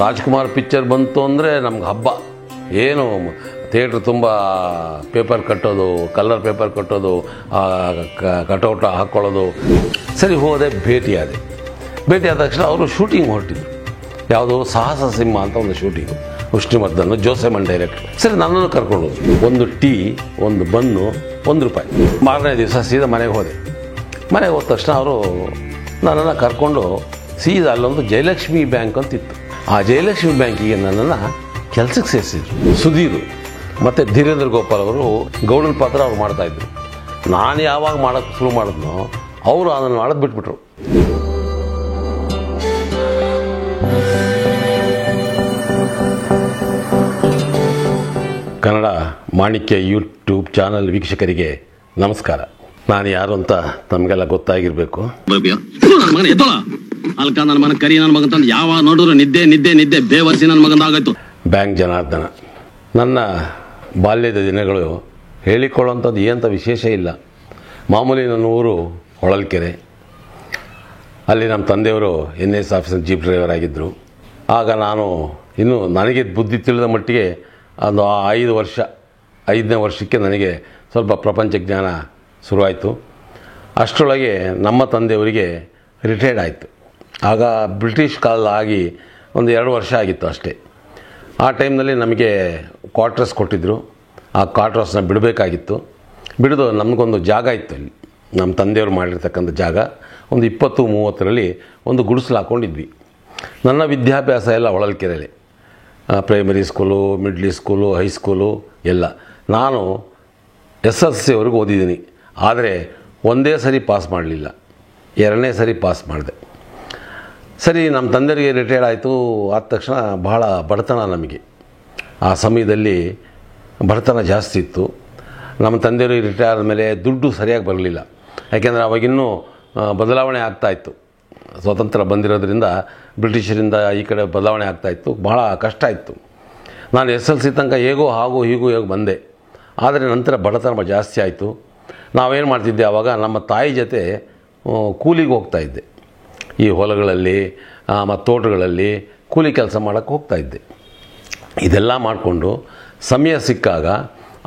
Rajkumar picture ಬಂತು ಅಂದರೆ ನಮ್ಗೆ ಹಬ್ಬ. ಏನು ಥಿಯೇಟ್ರ್ ತುಂಬ ಪೇಪರ್ ಕಟ್ಟೋದು, ಕಲರ್ ಪೇಪರ್ ಕಟ್ಟೋದು, ಕಟೌಟ ಹಾಕ್ಕೊಳ್ಳೋದು. ಸರಿ ಹೋದೆ, ಭೇಟಿಯಾದ ತಕ್ಷಣ ಅವರು ಶೂಟಿಂಗ್ ಹೊರಟಿದ್ರು. ಯಾವುದೋ ಸಾಹಸ ಸಿಂಹ ಅಂತ ಒಂದು ಶೂಟಿಂಗು, ವಿಷ್ಣುವರ್ಧನ್, ಜೋಸೆಮನ್ ಡೈರೆಕ್ಟ್ರು. ಸರಿ, ನನ್ನನ್ನು ಕರ್ಕೊಂಡು ಹೋದ್ರು. ಒಂದು ಟೀ, ಒಂದು ಬನ್ನು, ₹1. ಮಾರನೇ ದಿವಸ ಸೀದಾ ಮನೆಗೆ ಹೋದೆ. ಮನೆಗೆ ಹೋದ ತಕ್ಷಣ ಅವರು ನನ್ನನ್ನು ಕರ್ಕೊಂಡು ಸೀದಾ ಅಲ್ಲೊಂದು ಜಯಲಕ್ಷ್ಮಿ ಬ್ಯಾಂಕ್ ಅಂತಿತ್ತು. ಆ ಜಯಲಕ್ಷ್ಮಿ ಬ್ಯಾಂಕಿಗೆ ನನ್ನನ್ನು ಕೆಲಸಕ್ಕೆ ಸೇರಿಸಿದ್ರು. ಸುಧೀರ್ ಮತ್ತು ಧೀರೇಂದ್ರ ಗೋಪಾಲ್ ಅವರು ಗೌಡನ ಪಾತ್ರ ಅವ್ರು ಮಾಡ್ತಾಯಿದ್ರು. ನಾನು ಯಾವಾಗ ಮಾಡೋಕ್ಕೆ ಶುರು ಮಾಡಿದ್ನೋ ಅವರು ಅದನ್ನು ಮಾಡೋದು ಬಿಟ್ಬಿಟ್ರು. ಕನ್ನಡ ಮಾಣಿಕ್ಯ ಯೂಟ್ಯೂಬ್ ಚಾನಲ್ ವೀಕ್ಷಕರಿಗೆ ನಮಸ್ಕಾರ. ನಾನು ಯಾರು ಅಂತ ತಮಗೆಲ್ಲ ಗೊತ್ತಾಗಿರಬೇಕು. ಯಾವ ನೋಡಿದ್ರು ನಿದ್ದೆ ನಿದ್ದೆ ನಿದ್ದೆ ಬೇವರ್ಸಿ ನನ್ನ ಮಗನಾಗಾಯ್ತು. ಬ್ಯಾಂಕ್ ಜನಾರ್ದನ. ನನ್ನ ಬಾಲ್ಯದ ದಿನಗಳು ಹೇಳಿಕೊಳ್ಳುವಂಥದ್ದು ಏನಂತ ವಿಶೇಷ ಇಲ್ಲ. ಮಾಮೂಲಿ ನನ್ನ ಊರು ಹೊಳಲ್ಕೆರೆ. ಅಲ್ಲಿ ನಮ್ಮ ತಂದೆಯವರು NS ಆಫೀಸರ್ ಜೀಪ್ ಡ್ರೈವರ್ ಆಗಿದ್ದರು. ಆಗ ನಾನು ಇನ್ನೂ ನನಗೆ ಬುದ್ಧಿ ತಿಳಿದ ಮಟ್ಟಿಗೆ ಒಂದು 5ನೇ ವರ್ಷಕ್ಕೆ ನನಗೆ ಸ್ವಲ್ಪ ಪ್ರಪಂಚ ಜ್ಞಾನ ಶುರುವಾಯಿತು. ಅಷ್ಟರೊಳಗೆ ನಮ್ಮ ತಂದೆಯವರಿಗೆ ರಿಟೈರ್ಡ್ ಆಯಿತು. ಆಗ ಬ್ರಿಟಿಷ್ ಕಾಲ ಆಗಿ ಒಂದು 2 ವರ್ಷ ಆಗಿತ್ತು ಅಷ್ಟೇ. ಆ ಟೈಮ್ನಲ್ಲಿ ನಮಗೆ ಕ್ವಾರ್ಟರ್ಸ್ ಕೊಟ್ಟಿದ್ದರು. ಆ ಕ್ವಾರ್ಟರ್ಸ್ನ ಬಿಡಬೇಕಾಗಿತ್ತು. ಬಿಡೋದು ನಮಗೊಂದು ಜಾಗ ಇತ್ತು. ಅಲ್ಲಿ ನಮ್ಮ ತಂದೆಯವರು ಮಾಡಿರ್ತಕ್ಕಂಥ ಜಾಗ ಒಂದು 20-30ರಲ್ಲಿ ಒಂದು ಗುಡಿಸಲು ಹಾಕ್ಕೊಂಡಿದ್ವಿ. ನನ್ನ ವಿದ್ಯಾಭ್ಯಾಸ ಎಲ್ಲ ಹೊಳಲ್ಕೆರೆಯಲ್ಲಿ, primary school, middle school, high school ಎಲ್ಲ. ನಾನು SSLCವರೆಗೂ ಓದಿದ್ದೀನಿ. ಆದರೆ ಒಂದೇ ಸರಿ ಪಾಸ್ ಮಾಡಲಿಲ್ಲ, 2ನೇ ಸರಿ ಪಾಸ್ ಮಾಡಿದೆ. ಸರಿ, ನಮ್ಮ ತಂದೆಯವರಿಗೆ ರಿಟೈರ್ಡ್ ಆಯಿತು. ಆದ ತಕ್ಷಣ ಬಹಳ ಬಡತನ ನಮಗೆ. ಆ ಸಮಯದಲ್ಲಿ ಬಡತನ ಜಾಸ್ತಿ ಇತ್ತು. ನಮ್ಮ ತಂದೆಯವರಿಗೆ ರಿಟೈರ್ ಆದಮೇಲೆ ದುಡ್ಡು ಸರಿಯಾಗಿ ಬರಲಿಲ್ಲ. ಯಾಕೆಂದರೆ ಅವಾಗಿನ್ನೂ ಬದಲಾವಣೆ ಆಗ್ತಾಯಿತ್ತು. ಸ್ವಾತಂತ್ರ್ಯ ಬಂದಿರೋದ್ರಿಂದ ಬ್ರಿಟಿಷರಿಂದ ಈ ಕಡೆ ಬದಲಾವಣೆ ಆಗ್ತಾಯಿತ್ತು. ಬಹಳ ಕಷ್ಟ ಇತ್ತು. ನಾನು SSLC ತನಕ ಹೇಗೋ ಹೀಗೂ ಬಂದೆ. ಆದರೆ ನಂತರ ಬಡತನ ಜಾಸ್ತಿ ಆಯಿತು. ನಾವೇನು ಮಾಡ್ತಿದ್ದೆ, ಆವಾಗ ನಮ್ಮ ತಾಯಿ ಜೊತೆ ಕೂಲಿಗೆ ಹೋಗ್ತಾಯಿದ್ದೆ. ಈ ಹೊಲಗಳಲ್ಲಿ ಮತ್ತು ತೋಟಗಳಲ್ಲಿ ಕೂಲಿ ಕೆಲಸ ಮಾಡೋಕ್ಕೆ ಹೋಗ್ತಾಯಿದ್ದೆ. ಇದೆಲ್ಲ ಮಾಡಿಕೊಂಡು ಸಮಯ ಸಿಕ್ಕಾಗ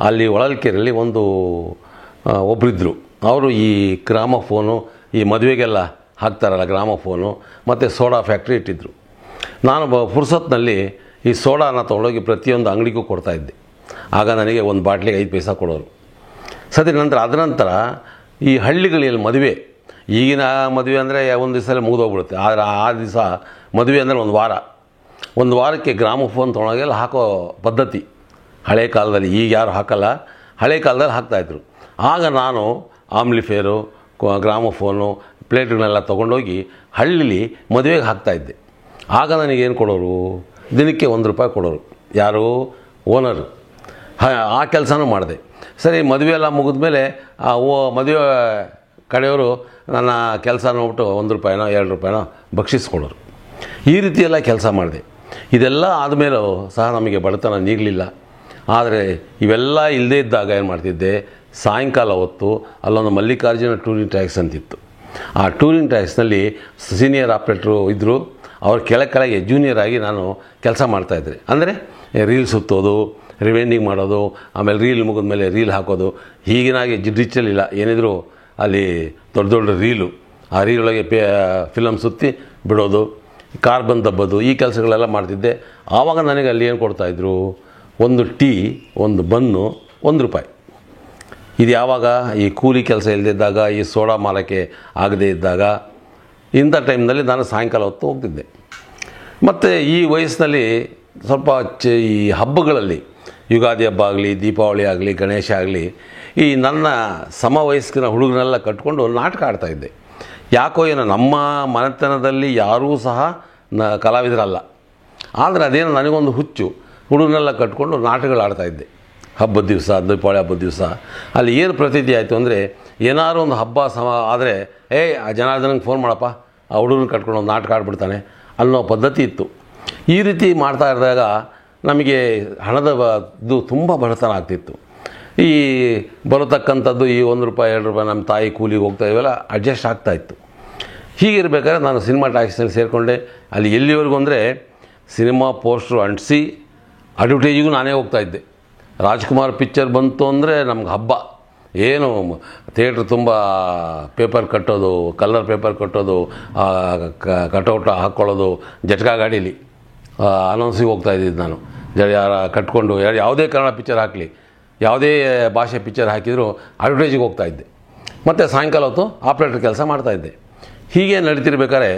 ಅಲ್ಲಿ ಹೊಳಲ್ಕೆರೆಯಲ್ಲಿ ಒಬ್ಬರಿದ್ದರು. ಅವರು ಈ ಗ್ರಾಮಫೋನು, ಈ ಮದುವೆಗೆಲ್ಲ ಹಾಕ್ತಾರಲ್ಲ ಗ್ರಾಮಫೋನು, ಮತ್ತು ಸೋಡಾ ಫ್ಯಾಕ್ಟ್ರಿ ಇಟ್ಟಿದ್ದರು. ನಾನು ಪುರ್ಸೊತ್ತಿನಲ್ಲಿ ಈ ಸೋಡಾನ ತೊಗೊಂಡೋಗಿ ಪ್ರತಿಯೊಂದು ಅಂಗಡಿಗೂ ಕೊಡ್ತಾಯಿದ್ದೆ. ಆಗ ನನಗೆ ಒಂದು ಬಾಟ್ಲಿಗೆ 5 ಪೈಸೆ ಕೊಡೋರು. ಅದನಂತರ ಈ ಹಳ್ಳಿಗಳಲ್ಲಿ ಮದುವೆ, ಈಗಿನ ಮದುವೆ ಅಂದರೆ ಒಂದು ದಿವಸದಲ್ಲಿ ಮುಗಿದೋಗ್ಬಿಡುತ್ತೆ. ಆದರೆ ಆ ದಿವಸ ಮದುವೆ ಅಂದರೆ ಒಂದು ವಾರಕ್ಕೆ ಗ್ರಾಮಫೋನ್ ತೊಗೊಂಡೋಗೆಲ್ಲ ಹಾಕೋ ಪದ್ಧತಿ ಹಳೆ ಕಾಲದಲ್ಲಿ. ಈಗ ಯಾರು ಹಾಕಲ್ಲ, ಹಳೆ ಕಾಲದಲ್ಲಿ ಹಾಕ್ತಾಯಿದ್ರು. ಆಗ ನಾನು ಆಮ್ಲಿಫೇರು, ಗ್ರಾಮಫೋನು, ಪ್ಲೇಟ್ಗಳನ್ನೆಲ್ಲ ತೊಗೊಂಡೋಗಿ ಹಳ್ಳಿಲಿ ಮದುವೆಗೆ ಹಾಕ್ತಾಯಿದ್ದೆ. ಆಗ ನನಗೇನು ಕೊಡೋರು, ದಿನಕ್ಕೆ ₹1 ಕೊಡೋರು. ಯಾರು? ಓನರು. ಆ ಕೆಲಸನೂ ಮಾಡಿದೆ. ಸರಿ, ಮದುವೆ ಎಲ್ಲ ಮುಗಿದ್ಮೇಲೆ ಮದುವೆ ಕಡೆಯವರು ನನ್ನ ಕೆಲಸ ನೋಡ್ಬಿಟ್ಟು ₹1 ₹2 ಬಕ್ಷಿಸ್ಕೊಡೋರು. ಈ ರೀತಿಯೆಲ್ಲ ಕೆಲಸ ಮಾಡಿದೆ. ಇದೆಲ್ಲ ಆದಮೇಲೂ ಸಹ ನಮಗೆ ಬಡತನ ನೀಗಲಿಲ್ಲ. ಆದರೆ ಇವೆಲ್ಲ ಇಲ್ಲದೇ ಇದ್ದಾಗ ಏನು ಮಾಡ್ತಿದ್ದೆ, ಸಾಯಂಕಾಲ ಹೊತ್ತು ಅಲ್ಲೊಂದು ಮಲ್ಲಿಕಾರ್ಜುನ ಟೂರಿಂಗ್ ಟ್ಯಾಕ್ಸ್ ಅಂತಿತ್ತು. ಆ ಟೂರಿಂಗ್ ಟ್ಯಾಕ್ಸ್ನಲ್ಲಿ ಸೀನಿಯರ್ ಆಪ್ರೇಟ್ರು ಇದ್ದರು. ಅವ್ರ ಕೆಳಗೆ ಜೂನಿಯರ್ ಆಗಿ ನಾನು ಕೆಲಸ ಮಾಡ್ತಾಯಿದ್ದೆ. ಅಂದರೆ ರೀಲ್ ಸುತ್ತೋದು, ರಿವೈಂಡಿಂಗ್ ಮಾಡೋದು, ಆಮೇಲೆ ರೀಲ್ ಮುಗಿದ್ಮೇಲೆ ರೀಲ್ ಹಾಕೋದು. ಹೀಗಿನಾಗಿ ಡಿಜಿಟಲ್ ಇಲ್ಲ, ಏನಿದ್ರು ಅಲ್ಲಿ ದೊಡ್ಡ ರೀಲು, ಆ ರೀಲೊಳಗೆ ಫಿಲಮ್ ಸುತ್ತಿ ಬಿಡೋದು, ಕಾರ್ಬನ್ ದಬ್ಬೋದು, ಈ ಕೆಲಸಗಳೆಲ್ಲ ಮಾಡ್ತಿದ್ದೆ. ಆವಾಗ ನನಗೆ ಅಲ್ಲಿ ಏನು ಕೊಡ್ತಾಯಿದ್ರು, ಒಂದು ಟೀ, ಒಂದು ಬನ್ನು, ₹1. ಇದು ಯಾವಾಗ? ಈ ಕೂಲಿ ಕೆಲಸ ಇಲ್ಲದಿದ್ದಾಗ, ಈ ಸೋಡಾ ಮಾರಕ್ಕೆ ಆಗದೇ ಇದ್ದಾಗ, ಇಂಥ ಟೈಮ್ನಲ್ಲಿ ನಾನು ಸಾಯಂಕಾಲ ಹೊತ್ತು ಹೋಗ್ತಿದ್ದೆ. ಮತ್ತು ಈ ವಯಸ್ಸಿನಲ್ಲಿ ಸ್ವಲ್ಪ ಈ ಹಬ್ಬಗಳಲ್ಲಿ, ಯುಗಾದಿ ಹಬ್ಬ ಆಗಲಿ, ದೀಪಾವಳಿ ಆಗಲಿ, ಗಣೇಶ ಆಗಲಿ, ಈ ನನ್ನ ಸಮವಯಸ್ಕಿನ ಹುಡುಗರನ್ನೆಲ್ಲ ಕಟ್ಕೊಂಡು ನಾಟಕ ಆಡ್ತಾಯಿದ್ದೆ. ಯಾಕೋ ಏನೋ ನಮ್ಮ ಮನೆತನದಲ್ಲಿ ಯಾರೂ ಸಹ ಕಲಾವಿದರಲ್ಲ. ಆದರೆ ಅದೇನೋ ನನಗೊಂದು ಹುಚ್ಚು. ಹುಡುಗನೆಲ್ಲ ಕಟ್ಕೊಂಡು ನಾಟಕಗಳು ಆಡ್ತಾಯಿದ್ದೆ. ಹಬ್ಬದ ದಿವಸ, ದೀಪಾವಳಿ ಹಬ್ಬದ ದಿವಸ ಅಲ್ಲಿ ಏನು ಪ್ರತೀತಿ ಆಯಿತು ಅಂದರೆ, ಏನಾದ್ರು ಒಂದು ಹಬ್ಬ ಆದರೆ ಆ ಜನಾರ್ದನಂಗೆ ಫೋನ್ ಮಾಡಪ್ಪ, ಆ ಹುಡುಗನ ಕಟ್ಕೊಂಡು ಒಂದು ನಾಟಕ ಆಡ್ಬಿಡ್ತಾನೆ ಅನ್ನೋ ಪದ್ಧತಿ ಇತ್ತು. ಈ ರೀತಿ ಮಾಡ್ತಾ ಇದ್ದಾಗ ನಮಗೆ ಇದು ತುಂಬ ಬಡತನ ಆಗ್ತಿತ್ತು. ಈ ಬರತಕ್ಕಂಥದ್ದು ಈ ₹1 ₹2 ನಮ್ಮ ತಾಯಿ ಕೂಲಿಗೆ ಹೋಗ್ತಾ ಇವೆಲ್ಲ ಅಡ್ಜಸ್ಟ್ ಆಗ್ತಾಯಿತ್ತು. ಹೀಗಿರ್ಬೇಕಾದ್ರೆ ನಾನು ಸಿನಿಮಾ ಟಾಕೀಸ್ನಲ್ಲಿ ಸೇರಿಕೊಂಡೆ. ಅಲ್ಲಿ ಎಲ್ಲಿವರೆಗೂ ಅಂದರೆ ಸಿನಿಮಾ ಪೋಸ್ಟ್ರು ಅಂಟಿಸಿ ಅಡ್ವರ್ಟೈಸಿಗೂ ನಾನೇ ಹೋಗ್ತಾಯಿದ್ದೆ. ರಾಜ್ಕುಮಾರ್ ಪಿಕ್ಚರ್ ಬಂತು ಅಂದರೆ ನಮ್ಗೆ ಹಬ್ಬ. ಏನು ಥಿಯೇಟ್ರ್ ತುಂಬ ಪೇಪರ್ ಕಟ್ಟೋದು, ಕಲರ್ ಪೇಪರ್ ಕಟ್ಟೋದು, ಕಟೌಟ ಹಾಕ್ಕೊಳ್ಳೋದು, ಜಟ್ಕಾ ಗಾಡೀಲಿ ಅನೌನ್ಸಿಗೆ ಹೋಗ್ತಾಯಿದ್ದಿದ್ದು ನಾನು. ಯಾರ ಕಟ್ಕೊಂಡು ಯಾವುದೇ ಕನ್ನಡ ಪಿಕ್ಚರ್ ಹಾಕಲಿ, ಯಾವುದೇ ಭಾಷೆ ಪಿಕ್ಚರ್ ಹಾಕಿದರೂ ಅಡ್ವರ್ಟೈಸಿಗೆ ಹೋಗ್ತಾಯಿದ್ದೆ. ಮತ್ತು ಸಾಯಂಕಾಲ ಹೊತ್ತು ಆಪ್ರೇಟರ್ ಕೆಲಸ ಮಾಡ್ತಾಯಿದ್ದೆ. ಹೀಗೆ ನಡೀತಿರ್ಬೇಕಾದ್ರೆ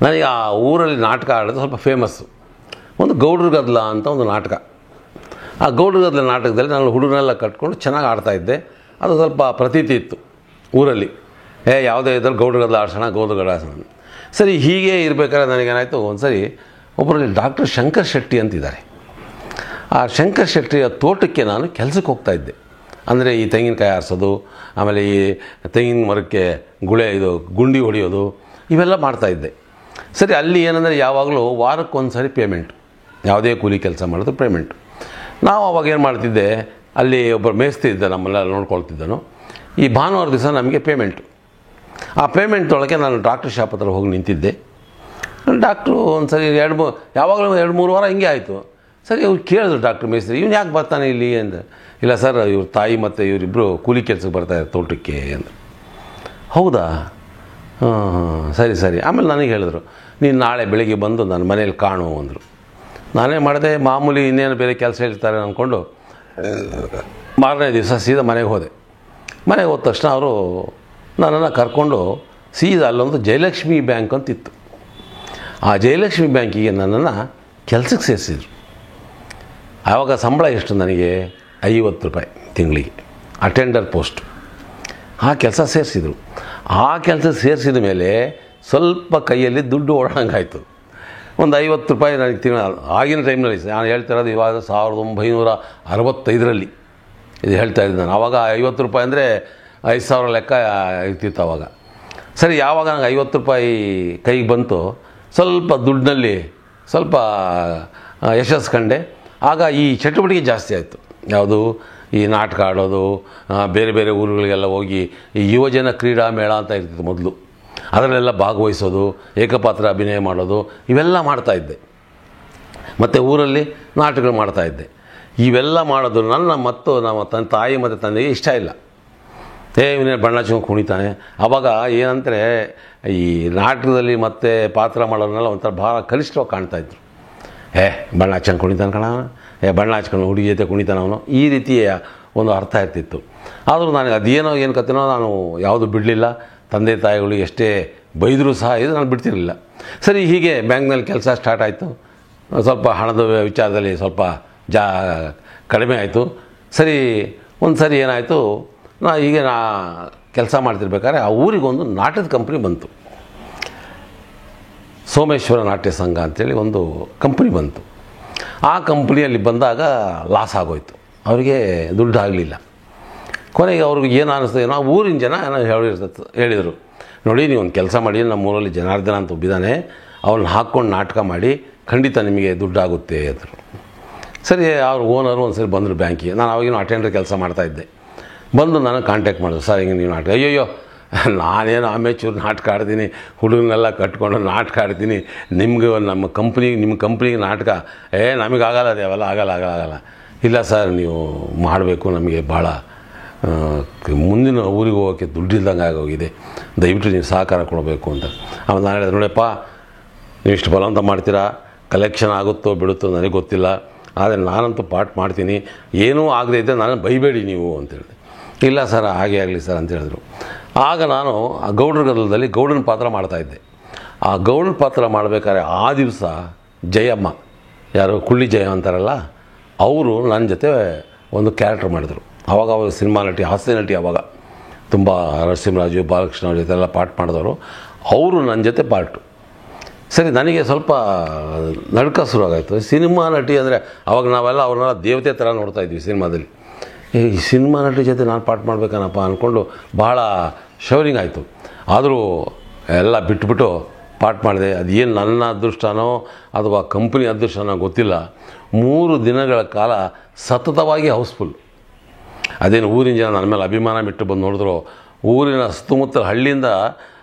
ನನಗೆ ಆ ಊರಲ್ಲಿ ನಾಟಕ ಆಡೋದು ಸ್ವಲ್ಪ ಫೇಮಸ್ಸು. ಒಂದು ಗೌಡ್ರ ಗದ್ದಲ ಅಂತ ಒಂದು ನಾಟಕ. ಆ ಗೌಡ್ರ ಗದ್ದಲ ನಾಟಕದಲ್ಲಿ ನಾನು ಹುಡುಗನೆಲ್ಲ ಕಟ್ಕೊಂಡು ಚೆನ್ನಾಗಿ ಆಡ್ತಾಯಿದ್ದೆ. ಅದು ಸ್ವಲ್ಪ ಪ್ರತೀತಿ ಇತ್ತು ಊರಲ್ಲಿ. ಯಾವುದೇ ಇದ್ರಲ್ಲಿ ಗೌಡ್ರ ಗದ್ದಲ ಆಡ್ಸೋಣ, ಗೌಡ್ರ ಗದ್ದಲ ಆಡ್ಸೋಣ. ಸರಿ, ಹೀಗೆ ಇರಬೇಕಾದ್ರೆ ನನಗೇನಾಯಿತು, ಒಂದು ಸರಿ ಒಬ್ಬರಲ್ಲಿ ಡಾಕ್ಟರ್ ಶಂಕರ್ ಶೆಟ್ಟಿ ಅಂತಿದ್ದಾರೆ. ಆ ಶಂಕರ್ ಶೆಟ್ಟಿಯ ತೋಟಕ್ಕೆ ನಾನು ಕೆಲಸಕ್ಕೆ ಹೋಗ್ತಾಯಿದ್ದೆ. ಅಂದರೆ ಈ ತೆಂಗಿನಕಾಯಿ ಆರಿಸೋದು, ಆಮೇಲೆ ಈ ತೆಂಗಿನ ಮರಕ್ಕೆ ಗುಂಡಿ ಹೊಡೆಯೋದು, ಇವೆಲ್ಲ ಮಾಡ್ತಾಯಿದ್ದೆ. ಸರಿ, ಅಲ್ಲಿ ಏನಂದರೆ ಯಾವಾಗಲೂ ವಾರಕ್ಕೊಂದು ಸರಿ ಪೇಮೆಂಟ್, ಯಾವುದೇ ಕೂಲಿ ಕೆಲಸ ಮಾಡೋದು ಪೇಮೆಂಟ್. ನಾವು ಅವಾಗ ಏನು ಮಾಡ್ತಿದ್ದೆ, ಅಲ್ಲಿ ಒಬ್ಬರು ಮೇಸ್ತಿ ಇದ್ದ, ನಮ್ಮೆಲ್ಲ ನೋಡ್ಕೊಳ್ತಿದ್ದನು. ಈ ಭಾನುವಾರ ದಿವಸ ನಮಗೆ ಪೇಮೆಂಟು. ಆ ಪೇಮೆಂಟೊಳಗೆ ನಾನು ಡಾಕ್ಟ್ರ್ ಶಾಪ್ ಹತ್ರ ಹೋಗಿ ನಿಂತಿದ್ದೆ. ಡಾಕ್ಟ್ರು ಒಂದು ಸರಿ ಯಾವಾಗಲೂ 2-3 ವಾರ ಹಿಂಗೆ ಆಯಿತು. ಸರಿ, ಅವ್ರು ಕೇಳಿದ್ರು ಡಾಕ್ಟ್ರ್ ಮೇಸ್ತ್ರಿ, ಇವ್ನು ಯಾಕೆ ಬರ್ತಾನೆ ಇಲ್ಲಿ ಅಂತ. ಇಲ್ಲ ಸರ್, ಇವ್ರ ತಾಯಿ ಮತ್ತು ಇವರಿಬ್ಬರು ಕೂಲಿ ಕೆಲಸಕ್ಕೆ ಬರ್ತಾರೆ ತೋಟಕ್ಕೆ ಅಂತ. ಹೌದಾ, ಸರಿ ಸರಿ. ಆಮೇಲೆ ನನಗೆ ಹೇಳಿದ್ರು, ನೀನು ನಾಳೆ ಬೆಳಿಗ್ಗೆ ಬಂದು ನನ್ನ ಮನೇಲಿ ಕಾಣು ಅಂದರು. ನಾನೇ ಮಾಡಿದೆ, ಮಾಮೂಲಿ ಇನ್ನೇನು ಬೇರೆ ಕೆಲಸ ಹೇಳ್ತಾರೆ ಅಂದ್ಕೊಂಡು ಮಾರನೇ ದಿವಸ ಸೀದಾ ಮನೆಗೆ ಹೋದೆ. ಮನೆಗೆ ಹೋದ ತಕ್ಷಣ ಅವರು ನನ್ನನ್ನು ಕರ್ಕೊಂಡು ಸೀದಾ ಅಲ್ಲೊಂದು ಜಯಲಕ್ಷ್ಮಿ ಬ್ಯಾಂಕ್ ಅಂತಿತ್ತು. ಆ ಜಯಲಕ್ಷ್ಮಿ ಬ್ಯಾಂಕಿಗೆ ನನ್ನನ್ನು ಕೆಲಸಕ್ಕೆ ಸೇರಿಸಿದ್ರು. ಆವಾಗ ಸಂಬಳ ಎಷ್ಟು ನನಗೆ? 50 ರೂಪಾಯಿ ತಿಂಗಳಿಗೆ, ಅಟೆಂಡರ್ ಪೋಸ್ಟ್. ಆ ಕೆಲಸ ಸೇರಿಸಿದ್ರು. ಆ ಕೆಲಸ ಸೇರಿಸಿದ ಮೇಲೆ ಸ್ವಲ್ಪ ಕೈಯಲ್ಲಿ ದುಡ್ಡು ಓಡೋಂಗಾಯ್ತು. ಒಂದು 50 ರೂಪಾಯಿ ನನಗೆ ಆಗಿನ ಟೈಮ್ನಲ್ಲಿ, ನಾನು ಹೇಳ್ತಿರೋದು ಇವಾಗ 1965ರಲ್ಲಿ ಇದು ಹೇಳ್ತಾ ಇದ್ದೆ ನಾನು. ಆವಾಗ 50 ರೂಪಾಯಿ ಅಂದರೆ 5,000 ಲೆಕ್ಕ ಇರ್ತಿತ್ತು ಆವಾಗ. ಸರಿ, ಯಾವಾಗ ನನಗೆ 50 ರೂಪಾಯಿ ಕೈಗೆ ಬಂತು, ಸ್ವಲ್ಪ ದುಡ್ಡಿನಲ್ಲಿ ಸ್ವಲ್ಪ ಯಶಸ್ಸು ಕಂಡೆ. ಆಗ ಈ ಚಟುವಟಿಕೆ ಜಾಸ್ತಿ ಆಯಿತು. ಯಾವುದು, ಈ ನಾಟಕ ಆಡೋದು, ಬೇರೆ ಬೇರೆ ಊರುಗಳಿಗೆಲ್ಲ ಹೋಗಿ ಈ ಯುವಜನ ಕ್ರೀಡಾ ಮೇಳ ಅಂತ ಇರ್ತಿತ್ತು ಮೊದಲು, ಅದರಲ್ಲೆಲ್ಲ ಭಾಗವಹಿಸೋದು, ಏಕಪಾತ್ರ ಅಭಿನಯ ಮಾಡೋದು, ಇವೆಲ್ಲ ಮಾಡ್ತಾಯಿದ್ದೆ. ಮತ್ತು ಊರಲ್ಲಿ ನಾಟಕಗಳು ಮಾಡ್ತಾಯಿದ್ದೆ. ಇವೆಲ್ಲ ಮಾಡೋದು ನಮ್ಮ ತಾಯಿ ಮತ್ತು ತಂದೆಗೆ ಇಷ್ಟ ಇಲ್ಲ. ಇವನೇ ಬಣ್ಣ ಹಚ್ಕೊಂಡು ಕುಣಿತಾನೆ. ಆವಾಗ ಏನಂದರೆ ಈ ನಾಟಕದಲ್ಲಿ ಮತ್ತು ಪಾತ್ರ ಮಾಡೋರನ್ನೆಲ್ಲ ಒಂಥರ ಭಾಳ ಕನಿಷ್ಠವಾಗಿ ಕಾಣ್ತಾಯಿದ್ರು. ಬಣ್ಣ ಹಚ್ಕೊಂಡು ಕುಣಿತಾನೆ ಕಣ, ಬಣ್ಣ ಹಚ್ಕೊಂಡು ಹುಡುಗಿ ಜೊತೆ ಕುಣಿತಾನೆ ಅವನು, ಈ ರೀತಿಯ ಒಂದು ಅರ್ಥ ಇರ್ತಿತ್ತು. ಆದರೂ ನನಗೆ ಅದೇನೋ ಏನು ಕತೆನೋ ನಾನು ಯಾವುದು ಬಿಡಲಿಲ್ಲ. ತಂದೆ ತಾಯಿಗಳು ಎಷ್ಟೇ ಬೈದರೂ ಸಹ ಇದು ನಾನು ಬಿಡ್ತಿರಲಿಲ್ಲ. ಸರಿ, ಹೀಗೆ ಬ್ಯಾಂಕ್ನಲ್ಲಿ ಕೆಲಸ ಸ್ಟಾರ್ಟ್ ಆಯಿತು. ಸ್ವಲ್ಪ ಹಣದ ವಿಚಾರದಲ್ಲಿ ಸ್ವಲ್ಪ ಕಡಿಮೆ ಆಯಿತು. ಸರಿ, ಒಂದು ಸರಿ ಏನಾಯಿತು, ಹೀಗೆ ಕೆಲಸ ಮಾಡ್ತಿರ್ಬೇಕಾದ್ರೆ ಆ ಊರಿಗೊಂದು ನಾಟಕದ ಕಂಪ್ನಿ ಬಂತು. ಸೋಮೇಶ್ವರ ನಾಟ್ಯ ಸಂಘ ಅಂಥೇಳಿ ಒಂದು ಕಂಪ್ನಿ ಬಂತು. ಆ ಕಂಪ್ನಿಯಲ್ಲಿ ಬಂದಾಗ ಲಾಸ್ ಆಗೋಯ್ತು, ಅವರಿಗೆ ದುಡ್ಡು ಆಗಲಿಲ್ಲ. ಕೊನೆಗೆ ಅವ್ರಿಗೆ ಏನು ಅನ್ನಿಸ್ತದೆ, ನಾವು ಊರಿನ ಜನ ಹೇಳಿದರು, ನೋಡಿ ನೀವು ಒಂದು ಕೆಲಸ ಮಾಡಿ, ನಮ್ಮ ಊರಲ್ಲಿ ಜನಾರ್ದನ ಅಂತ ಒಬ್ಬಿದ್ದಾನೆ, ಅವನ್ನ ಹಾಕ್ಕೊಂಡು ನಾಟಕ ಮಾಡಿ, ಖಂಡಿತ ನಿಮಗೆ ದುಡ್ಡಾಗುತ್ತೆ ಅಂದರು. ಸರಿ, ಅವ್ರ ಓನರು ಒಂದು ಸರಿ ಬಂದರು ಬ್ಯಾಂಕಿಗೆ. ನಾನು ಅವಾಗಿನೂ ಅಟೆಂಡರ್ ಕೆಲಸ ಮಾಡ್ತಾಯಿದ್ದೆ. ಬಂದು ನನಗೆ ಕಾಂಟ್ಯಾಕ್ಟ್ ಮಾಡಿದ್ರು, ಸರ್ ಹಿಂಗೆ ನೀವು ನಾಟಕ. ಅಯ್ಯಯ್ಯೋ, ನಾನೇನು ಆಮೇಚೂರು ನಾಟಕ ಆಡ್ತೀನಿ, ಹುಡುಗನೆಲ್ಲ ಕಟ್ಕೊಂಡು ನಾಟಕ ಆಡ್ತೀನಿ, ನಿಮ್ಮ ಕಂಪ್ನಿಗೆ ನಾಟಕ ನಮಗಾಗಲ್ಲ, ಅದು ಅವೆಲ್ಲ ಆಗಲ್ಲ. ಇಲ್ಲ ಸರ್, ನೀವು ಮಾಡಬೇಕು, ನಮಗೆ ಭಾಳ ಮುಂದಿನ ಊರಿಗೆ ಹೋಗೋಕ್ಕೆ ದುಡ್ಡಿಲ್ದಂಗೆ ಆಗೋಗಿದೆ, ದಯವಿಟ್ಟು ನೀವು ಸಹಕಾರ ಕೊಡಬೇಕು ಅಂತ. ಆಮೇಲೆ ನಾನು ಹೇಳಿದೆ, ನೋಡಪ್ಪ, ನೀವು ಇಷ್ಟು ಬಲವಂತ ಮಾಡ್ತೀರಾ, ಕಲೆಕ್ಷನ್ ಆಗುತ್ತೋ ಬಿಡುತ್ತೋ ನನಗೆ ಗೊತ್ತಿಲ್ಲ, ಆದರೆ ನಾನಂತೂ ಪಾಠ ಮಾಡ್ತೀನಿ, ಏನೂ ಆಗದೆ ಇದ್ದರೆ ನಾನು ಬೈಬೇಡಿ ನೀವು ಅಂತ ಹೇಳಿದೆ. ಇಲ್ಲ ಸರ್, ಹಾಗೆ ಆಗಲಿ ಸರ್ ಅಂತ ಹೇಳಿದ್ರು. ಆಗ ನಾನು ಆ ಗೌಡ್ರ ಗದ್ದಲದಲ್ಲಿ ಗೌಡನ ಪಾತ್ರ ಮಾಡ್ತಾಯಿದ್ದೆ. ಆ ಗೌಡನ ಪಾತ್ರ ಮಾಡಬೇಕಾದ್ರೆ ಆ ದಿವಸ ಜಯಮ್ಮ, ಯಾರು ಕುಳ್ಳಿ ಜಯ ಅಂತಾರಲ್ಲ, ಅವರು ನನ್ನ ಜೊತೆ ಒಂದು ಕ್ಯಾರೆಕ್ಟರ್ ಮಾಡಿದರು. ಆವಾಗ ಸಿನಿಮಾ ನಟಿ, ಹಾಸ್ಯ ನಟಿ, ಆವಾಗ ತುಂಬ ನರಸಿಂಹರಾಜು, ಬಾಲಕೃಷ್ಣ ಅವ್ರ ಜೊತೆ ಎಲ್ಲ ಪಾಠ ಮಾಡಿದವರು, ಅವರು ನನ್ನ ಜೊತೆ ಪಾರ್ಟು. ಸರಿ, ನನಗೆ ಸ್ವಲ್ಪ ನಡ್ಕ ಶುರುವಾಗಾಯಿತು. ಸಿನಿಮಾ ನಟಿ ಅಂದರೆ ಅವಾಗ ನಾವೆಲ್ಲ ಅವ್ರನ್ನೆಲ್ಲ ದೇವತೆ ಥರ ನೋಡ್ತಾಯಿದ್ವಿ ಸಿನಿಮಾದಲ್ಲಿ. ಈ ಸಿನಿಮಾ ನಟಿ ಜೊತೆ ನಾನು ಪಾಠ ಮಾಡಬೇಕನಪ್ಪ ಅಂದ್ಕೊಂಡು ಭಾಳ ಶವರಿಂಗ್ ಆಯಿತು. ಆದರೂ ಎಲ್ಲ ಬಿಟ್ಬಿಟ್ಟು ಪಾಠ ಮಾಡಿದೆ. ಅದು ಏನು ನನ್ನ ಅದೃಷ್ಟನೋ ಅಥವಾ ಕಂಪ್ನಿ ಅದೃಷ್ಟನೋ ಗೊತ್ತಿಲ್ಲ. 3 ದಿನಗಳ ಕಾಲ ಸತತವಾಗಿ ಹೌಸ್ಫುಲ್. ಅದೇನು ಊರಿನ ಜನ ನನ್ನ ಮೇಲೆ ಅಭಿಮಾನ ಬಿಟ್ಟು ಬಂದು ನೋಡಿದ್ರು. ಊರಿನ ಸುತ್ತಮುತ್ತ ಹಳ್ಳಿಯಿಂದ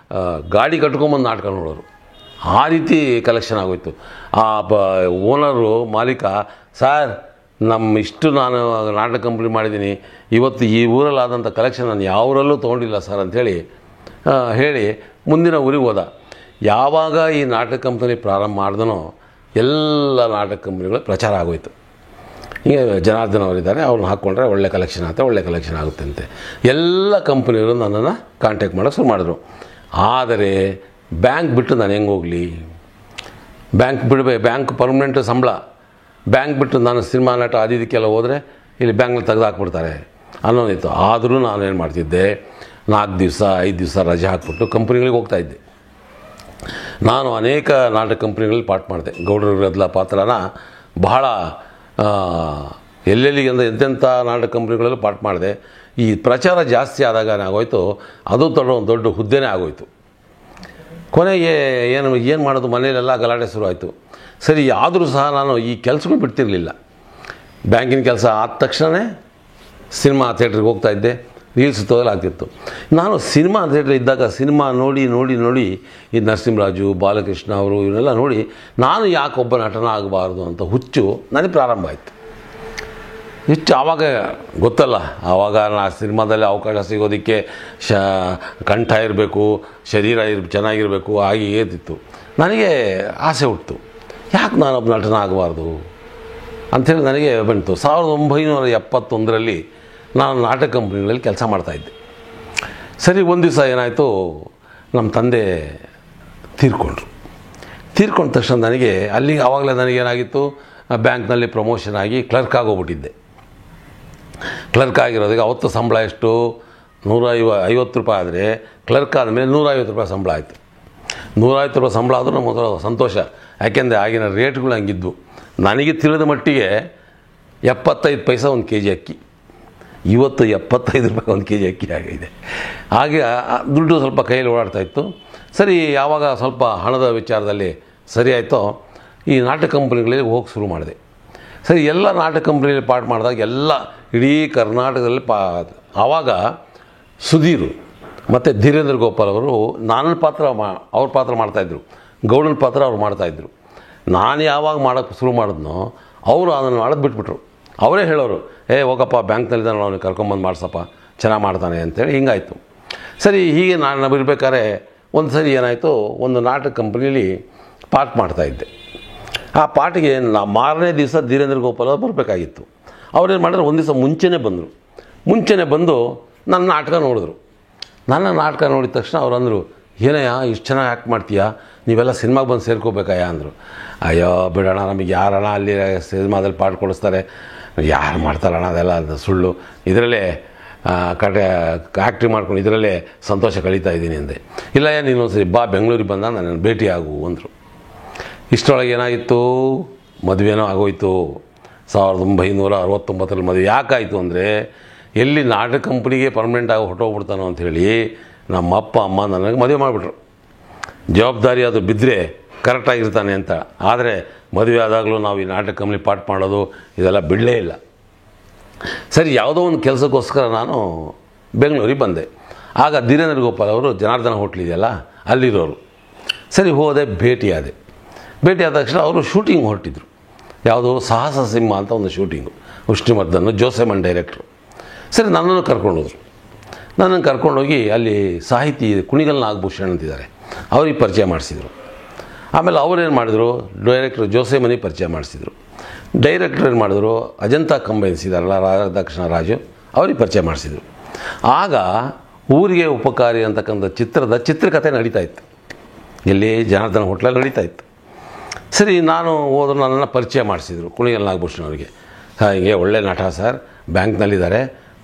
ಗಾಡಿ ಕಟ್ಕೊಂಬಂದು ನಾಟಕ ನೋಡೋರು. ಆ ರೀತಿ ಕಲೆಕ್ಷನ್ ಆಗೋಯ್ತು. ಆ ಓನರು ಮಾಲೀಕ, ಸರ್ ನಾನು ನಾಟಕ ಕಂಪ್ನಿ ಮಾಡಿದ್ದೀನಿ, ಇವತ್ತು ಈ ಊರಲ್ಲಾದಂಥ ಕಲೆಕ್ಷನ್ ನಾನು ಯಾವರಲ್ಲೂ ತೊಗೊಂಡಿಲ್ಲ ಸರ್ ಅಂಥೇಳಿ ಹೇಳಿ ಮುಂದಿನ ಊರಿಗೆ ಹೋದ. ಯಾವಾಗ ಈ ನಾಟಕ ಕಂಪ್ನಿ ಪ್ರಾರಂಭ ಮಾಡಿದನೋ ಎಲ್ಲ ನಾಟಕ ಕಂಪ್ನಿಗಳು ಪ್ರಚಾರ ಆಗೋಯ್ತು. ಹೀಗೆ ಜನಾರ್ದನ್ ಅವರಿದ್ದಾರೆ, ಅವ್ರನ್ನ ಹಾಕ್ಕೊಂಡ್ರೆ ಒಳ್ಳೆ ಕಲೆಕ್ಷನ್ ಆಗುತ್ತೆ ಅಂತೆ. ಎಲ್ಲ ಕಂಪ್ನಿಯವರು ನನ್ನನ್ನು ಕಾಂಟ್ಯಾಕ್ಟ್ ಮಾಡೋಕ್ಕೆ ಶುರು ಮಾಡಿದ್ರು. ಆದರೆ ಬ್ಯಾಂಕ್ ಬಿಟ್ಟು ನಾನು ಹೆಂಗೆ ಹೋಗಲಿ? ಬ್ಯಾಂಕ್ ಪರ್ಮನೆಂಟ್ ಸಂಬಳ, ಬ್ಯಾಂಕ್ ಬಿಟ್ಟು ನಾನು ಸಿನಿಮಾ ನಟ ಇದಕ್ಕೆಲ್ಲ ಹೋದರೆ ಇಲ್ಲಿ ಬ್ಯಾಂಕ್ನಲ್ಲಿ ತೆಗೆದು ಹಾಕ್ಬಿಡ್ತಾರೆ ಅನ್ನೋದಿತ್ತು. ಆದರೂ ನಾನೇನು ಮಾಡ್ತಿದ್ದೆ, 4 ದಿವಸ 5 ದಿವಸ ರಜೆ ಹಾಕ್ಬಿಟ್ಟು ಕಂಪ್ನಿಗಳಿಗೆ ಹೋಗ್ತಾಯಿದ್ದೆ. ನಾನು ಅನೇಕ ನಾಟಕ ಕಂಪ್ನಿಗಳಲ್ಲಿ ಪಾಠ ಮಾಡಿದೆ. ಗೌಡರ ಗದ್ದಲ ಪಾತ್ರನ ಬಹಳ ಎಲ್ಲೆಲ್ಲಿಗೆ ಅಂದರೆ ಎಂತೆಂಥ ನಾಟಕ ಕಂಪ್ನಿಗಳಲ್ಲೂ ಪಾಠ ಮಾಡಿದೆ. ಈ ಪ್ರಚಾರ ಜಾಸ್ತಿ ಆದಾಗ ಏನಾಗೋಯ್ತು, ಅದು ದೊಡ್ಡ ಹುದ್ದೆನೇ ಆಗೋಯ್ತು. ಕೊನೆಗೆ ಏನು ಮಾಡೋದು, ಮನೆಯಲ್ಲೆಲ್ಲ ಗಲಾಟೆ ಶುರುವಾಯಿತು. ಸರಿ, ಆದರೂ ಸಹ ನಾನು ಈ ಕೆಲಸಗಳು ಬಿಡ್ತಿರಲಿಲ್ಲ. ಬ್ಯಾಂಕಿನ ಕೆಲಸ ಆದ ತಕ್ಷಣವೇ ಸಿನಿಮಾ ಥಿಯೇಟ್ರಿಗೆ ಹೋಗ್ತಾಯಿದ್ದೆ, ರೀಲ್ಸ್ ತೊಗೊಲಾಗ್ತಿತ್ತು. ನಾನು ಸಿನಿಮಾ ಥಿಯೇಟ್ರ್ ಇದ್ದಾಗ ಸಿನಿಮಾ ನೋಡಿ ಈ ನರಸಿಂಹರಾಜು, ಬಾಲಕೃಷ್ಣ ಅವರು ಇವನ್ನೆಲ್ಲ ನೋಡಿ ನಾನು ಯಾಕೆ ಒಬ್ಬ ನಟನ ಆಗಬಾರ್ದು ಅಂತ ಹುಚ್ಚು ನನಗೆ ಪ್ರಾರಂಭ ಆಯಿತು. ಆವಾಗ ಗೊತ್ತಲ್ಲ, ಆವಾಗ ಸಿನಿಮಾದಲ್ಲಿ ಅವಕಾಶ ಸಿಗೋದಕ್ಕೆ ಕಂಠ ಇರಬೇಕು, ಶರೀರ ಚೆನ್ನಾಗಿರಬೇಕು, ಹಾಗೆ ಏತಿತ್ತು. ನನಗೆ ಆಸೆ ಹುಟ್ಟಿತು, ಯಾಕೆ ನಾನೊಬ್ಬ ನಟನ ಆಗಬಾರ್ದು ಅಂಥೇಳಿ ನನಗೆ ಬಂತು. 1971ರಲ್ಲಿ ನಾನು ನಾಟಕ ಕಂಪ್ನಿಗಳಲ್ಲಿ ಕೆಲಸ ಮಾಡ್ತಾಯಿದ್ದೆ. ಸರಿ, ಒಂದು ದಿವಸ ಏನಾಯಿತು, ನಮ್ಮ ತಂದೆ ತೀರ್ಕೊಂಡ ತಕ್ಷಣ ನನಗೆ ಆವಾಗಲೇ ನನಗೇನಾಗಿತ್ತು, ಬ್ಯಾಂಕ್ನಲ್ಲಿ ಪ್ರಮೋಷನ್ ಆಗಿ ಕ್ಲರ್ಕ್ ಆಗೋಗ್ಬಿಟ್ಟಿದ್ದೆ. ಕ್ಲರ್ಕ್ ಆಗಿರೋದಕ್ಕೆ ಅವತ್ತು ಸಂಬಳ ಎಷ್ಟು, 150 ರೂಪಾಯಿ ಆದರೆ ಕ್ಲರ್ಕ್ ಆದಮೇಲೆ 150 ರೂಪಾಯಿ ಸಂಬಳ ಆಯಿತು. 150 ರೂಪಾಯಿ ಸಂಬಳ ಆದರೂ ನಮಗೆ ಸಂತೋಷ, ಯಾಕೆಂದರೆ ಆಗಿನ ರೇಟ್ಗಳು ಹಂಗಿದ್ದು. ನನಗೆ ತಿಳಿದ ಮಟ್ಟಿಗೆ 75 ಪೈಸೆ ಒಂದು ಕೆ ಜಿ ಅಕ್ಕಿ, ಇವತ್ತು 75 ರೂಪಾಯಿ ಒಂದು ಕೆ ಜಿ ಅಕ್ಕಿ ಆಗಿದೆ. ಹಾಗೆ ದುಡ್ಡು ಸ್ವಲ್ಪ ಕೈಯಲ್ಲಿ ಓಡಾಡ್ತಾಯಿತ್ತು. ಸರಿ, ಯಾವಾಗ ಸ್ವಲ್ಪ ಹಣದ ವಿಚಾರದಲ್ಲಿ ಸರಿ ಆಯಿತೋ ಈ ನಾಟಕ ಕಂಪ್ನಿಗಳಿಗೆ ಹೋಗಿ ಶುರು ಮಾಡಿದೆ. ಸರಿ, ಎಲ್ಲ ನಾಟಕ ಕಂಪ್ನಿಯಲ್ಲಿ ಪಾಠ ಮಾಡಿದಾಗ ಇಡೀ ಕರ್ನಾಟಕದಲ್ಲಿ ಆವಾಗ ಸುಧೀರ್ ಮತ್ತು ಧೀರೇಂದ್ರ ಗೋಪಾಲ್ ಅವರು ಅವ್ರ ಪಾತ್ರ ಮಾಡ್ತಾಯಿದ್ರು, ಗೌಡನ ಪಾತ್ರ ಅವ್ರು ಮಾಡ್ತಾಯಿದ್ರು. ನಾನು ಯಾವಾಗ ಮಾಡೋಕ್ಕೆ ಶುರು ಮಾಡಿದ್ನೋ ಅವರು ಅದನ್ನು ಮಾಡೋದು ಬಿಟ್ಬಿಟ್ರು. ಅವರೇ ಹೇಳೋರು, ಹೋಗಪ್ಪ ಬ್ಯಾಂಕ್ನಲ್ಲಿದ್ದಾನೆ, ಅವನಿಗೆ ಕರ್ಕೊಂಬಂದು ಮಾಡಿಸಪ್ಪ, ಚೆನ್ನಾಗಿ ಮಾಡ್ತಾನೆ ಅಂತೇಳಿ. ಹಿಂಗಾಯಿತು. ಸರಿ, ಹೀಗೆ ನಾನು ಇರಬೇಕಾದ್ರೆ ಒಂದು ಸರಿ ಏನಾಯಿತು, ಒಂದು ನಾಟಕ ಕಂಪ್ನಿಯಲ್ಲಿ ಪಾಠ ಮಾಡ್ತಾಯಿದ್ದೆ. ಆ ಪಾಠಿಗೆ ಮಾರನೇ ದಿವಸ ಧೀರೇಂದ್ರ ಗೋಪಾಲ್ ಅವರು ಬರಬೇಕಾಗಿತ್ತು. ಅವ್ರೇನು ಮಾಡಿದ್ರು, ಒಂದು ದಿವಸ ಮುಂಚೆನೇ ಬಂದು ನನ್ನ ನಾಟಕ ನೋಡಿದ್ರು. ನನ್ನ ನಾಟಕ ನೋಡಿದ ತಕ್ಷಣ ಅವ್ರು ಅಂದರು, ಏನಯ್ಯ ಇಷ್ಟು ಚೆನ್ನಾಗಿ ಆ್ಯಕ್ಟ್ ಮಾಡ್ತೀಯಾ, ನೀವೆಲ್ಲ ಸಿನಿಮಾಗೆ ಬಂದು ಸೇರ್ಕೋಬೇಕಾಯ ಅಂದರು. ಅಯ್ಯೋ ಬಿಡೋಣ, ನಮಗೆ ಯಾರಣ ಅಲ್ಲಿ ಸಿನಿಮಾದಲ್ಲಿ ಪಾಠ ಕೊಡಿಸ್ತಾರೆ, ಯಾರು ಮಾಡ್ತಾರಣ, ಅದೆಲ್ಲ ಅದು ಸುಳ್ಳು, ಇದರಲ್ಲೇ ಆ್ಯಕ್ಟಿಂಗ್ ಮಾಡ್ಕೊಂಡು ಇದರಲ್ಲೇ ಸಂತೋಷ ಕಳೀತಾ ಇದ್ದೀನಿ ಅಂದೆ. ಇಲ್ಲ, ನೀನು ಒಂದ್ಸರಿ ಬಾ, ಬೆಂಗಳೂರಿಗೆ ಬಂದಾಗ ನನ್ನನ್ನು ಭೇಟಿ ಆಗು ಅಂದರು. ಇಷ್ಟರೊಳಗೆ ಏನಾಗಿತ್ತು, ಮದುವೆನೋ ಆಗೋಯ್ತು. 1969ರಲ್ಲಿ ಮದುವೆ. ಯಾಕಾಯಿತು ಅಂದರೆ, ಎಲ್ಲಿ ನಾಟಕ ಕಂಪ್ನಿಗೆ ಪರ್ಮನೆಂಟ್ ಆಗಿ ಹೊರಟೋಗ್ಬಿಡ್ತಾನೋ ಅಂಥೇಳಿ ನಮ್ಮ ಅಪ್ಪ ಅಮ್ಮ ನನಗೆ ಮದುವೆ ಮಾಡಿಬಿಟ್ರು. ಜವಾಬ್ದಾರಿ ಅದು ಬಿದ್ದರೆ ಕರೆಕ್ಟಾಗಿರ್ತಾನೆ ಅಂತ. ಆದರೆ ಮದುವೆ ಆದಾಗಲೂ ನಾವು ಈ ನಾಟಕ ಕಂಪ್ನಿ ಪಾಠ ಮಾಡೋದು ಇದೆಲ್ಲ ಬಿಡಲೇ ಇಲ್ಲ. ಸರಿ, ಯಾವುದೋ ಒಂದು ಕೆಲಸಕ್ಕೋಸ್ಕರ ನಾನು ಬೆಂಗಳೂರಿಗೆ ಬಂದೆ. ಆಗ ಧೀರೇಂದ್ರ ಗೋಪಾಲ್ ಅವರು ಜನಾರ್ದನ ಹೋಟ್ಲ್ ಇದೆಯಲ್ಲ ಅಲ್ಲಿರೋರು. ಸರಿ, ಹೋದೆ, ಭೇಟಿಯಾದ ತಕ್ಷಣ ಅವರು ಶೂಟಿಂಗ್ ಹೊರಟಿದ್ರು. ಯಾವುದೋ ಸಾಹಸ ಸಿಂಹ ಅಂತ ಒಂದು ಶೂಟಿಂಗು, ವಿಷ್ಣುವರ್ಧನ್, ಜೋಸೆಮನ್ ಡೈರೆಕ್ಟ್ರು. ಸರಿ, ನನ್ನನ್ನು ಕರ್ಕೊಂಡೋಗಿ ಅಲ್ಲಿ ಸಾಹಿತಿ ಕುಣಿಗಲ್ ನಾಗಭೂಷಣ್ ಅಂತಿದ್ದಾರೆ, ಅವ್ರಿಗೆ ಪರಿಚಯ ಮಾಡಿಸಿದರು. ಆಮೇಲೆ ಅವರೇನು ಮಾಡಿದ್ರು, ಡೈರೆಕ್ಟ್ರು ಜೋಸೆಮನಿಗೆ ಪರಿಚಯ ಮಾಡಿಸಿದರು. ಡೈರೆಕ್ಟ್ರ್ ಏನು ಮಾಡಿದ್ರು, ಅಜಂತಾ ಕಂಬೈನ್ಸ್ ಇದ್ದಾರಲ್ಲ ರಾಧಾಕೃಷ್ಣ ರಾಜು, ಅವ್ರಿಗೆ ಪರಿಚಯ ಮಾಡಿಸಿದರು. ಆಗ ಊರಿಗೆ ಉಪಕಾರಿ ಅಂತಕ್ಕಂಥ ಚಿತ್ರದ ಚಿತ್ರಕಥೆ ನಡೀತಾ ಇತ್ತು, ಇಲ್ಲಿ ಜನಾರ್ದನ ಹೋಟ್ಲಲ್ಲಿ ನಡೀತಾ ಇತ್ತು. ಸರಿ, ನಾನು ಹೋದ್ರು, ನನ್ನನ್ನು ಪರಿಚಯ ಮಾಡಿಸಿದರು ಕುಣಿಗಲ್ ನಾಗಭೂಷಣ್ ಅವರಿಗೆ. ಹೀಗೆ ಒಳ್ಳೆ ನಟ ಸರ್, ಬ್ಯಾಂಕ್ನಲ್ಲಿದ್ದಾರೆ,